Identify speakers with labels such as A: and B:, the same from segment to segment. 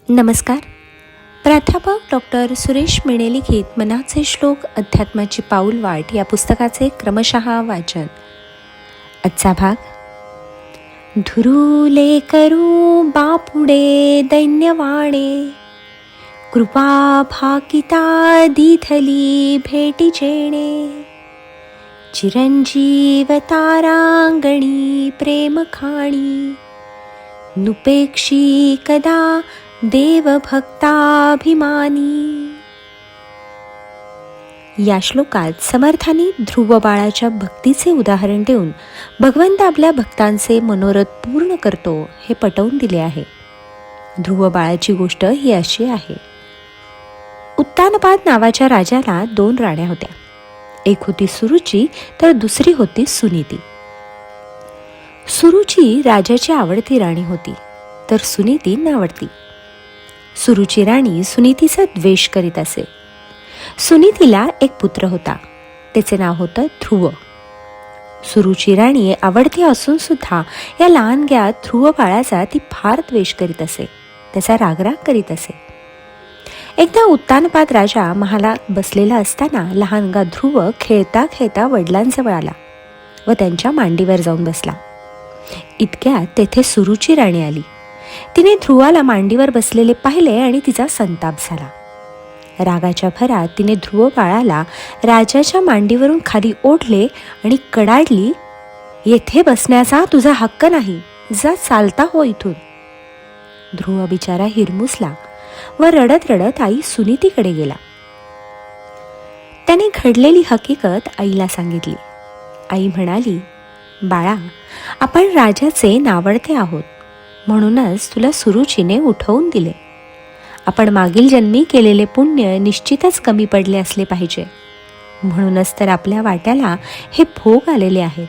A: नमस्कार. प्राध्यापक डॉक्टर सुरेश मेणे लिखित मनाचे श्लोक अध्यात्माची पाऊल वाट या पुस्तकाचे क्रमशः वाचन. आजचा भाग. धुरुले करू बापुडे दैन्यवाणे, कृपा भाकिता दिथली भेटी जेणे, चिरंजीव तारांगणी प्रेम खाणी, नुपेक्षी कदा देव भक्ताभिमानी. या श्लोकात समर्थांनी ध्रुव बाळाच्या भक्तीचे उदाहरण देऊन भगवंत आपल्या भक्तांचे मनोरथ पूर्ण करतो हे पटवून दिले आहे. ध्रुव बाळाची गोष्ट ही अशी आहे. उत्तानपाद नावाच्या राजाला 2 राण्या होत्या. एक होती सुरुची तर दुसरी होती सुनीती. सुरुची राजाची आवडती राणी होती तर सुनीती नावडती. सुरुची राणी सुनीतीचा द्वेष करीत असे. सुनीतीला एक पुत्र होता, त्याचे नाव होतं ध्रुव. सुरुची राणी आवडती असून सुद्धा या लहानग्या ध्रुव बाळाचा ती फार द्वेष करीत असे, त्याचा रागराग करीत असे. एकदा उत्तानपाद राजा महालात बसलेला असताना लहानगा ध्रुव खेळता खेळता वडिलांजवळ आला व त्यांच्या मांडीवर जाऊन बसला. इतक्यात तेथे सुरुची राणी आली. तिने ध्रुवाला मांडीवर बसलेले पाहिले आणि तिचा संताप झाला. रागाच्या भरात तिने ध्रुव बाळाला राजाच्या मांडीवरून खाली ओढले आणि कडाडली, येथे बसण्याचा तुझा हक्क नाही, जा चालता हो इथून. ध्रुव बिचारा हिरमुसला व रडत रडत आई सुनीतीकडे गेला. त्याने घडलेली हकीकत आईला सांगितली. आई म्हणाली, बाळा, आपण राजाचे नावडते आहोत, म्हणूनच तुला सुरुचीने उठवून दिले. आपण मागील जन्मी केलेले पुण्य निश्चितच कमी पडले असले पाहिजे, म्हणूनच तर आपल्या वाट्याला हे भोग आलेले आहेत.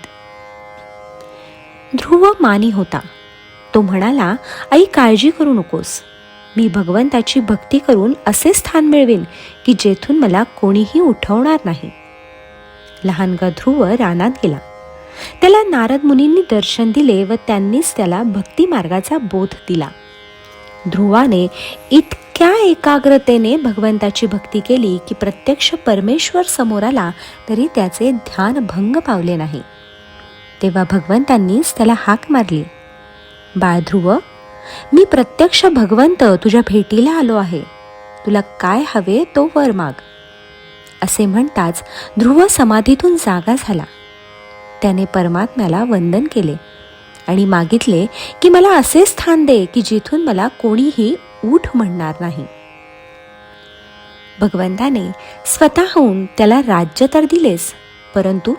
A: ध्रुव मानी होता. तो म्हणाला, आई काळजी करू नकोस, मी भगवंताची भक्ती करून असे स्थान मिळवेन की जेथून मला कोणीही उठवणार नाही. लहानगा ध्रुव रानात गेला. त्याला नारद मुनींनी दर्शन दिले व त्यांनीच त्याला भक्ती मार्गाचा बोध दिला. ध्रुवाने इतक्या एकाग्रतेने भगवंताची भक्ती केली की प्रत्यक्ष परमेश्वर समोर आला तरी त्याचे ध्यान भंग पावले नाही. तेव्हा भगवंतांनीच त्याला हाक मारली, बाळ ध्रुव, मी प्रत्यक्ष भगवंत तुझ्या भेटीला आलो आहे, तुला काय हवे तो वर माग. असे म्हणताच ध्रुव समाधीतून जागा झाला. त्याने परमात्म्याला वंदन केले आणि मागितले की मला असे स्थान दे की जिथून मला कोणीही उठ म्हणणार नाही. भगवंताने स्वतःहून त्याला राज्य तर दिलेस, परंतु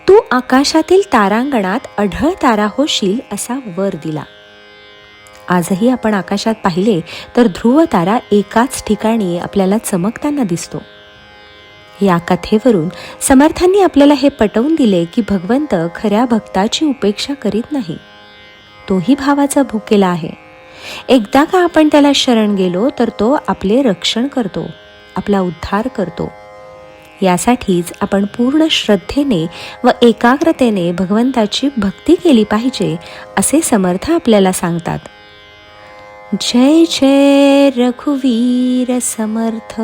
A: तू आकाशातील तारांगणात अढळ तारा होशील असा वर दिला. आजही आपण आकाशात पाहिले तर ध्रुव तारा एकाच ठिकाणी आपल्याला चमकताना दिसतो. या कथेवरून समर्थांनी आपल्याला हे पटवून दिले की भगवंत खऱ्या भक्ताची उपेक्षा करीत नाही, तोही भावाचा भुकेला आहे. एकदा का आपण त्याला शरण गेलो तर तो आपले रक्षण करतो, आपला उद्धार करतो. यासाठीच आपण पूर्ण श्रद्धेने व एकाग्रतेने भगवंताची भक्ती केली पाहिजे असे समर्थ आपल्याला सांगतात. जय जय रघुवीर समर्थ.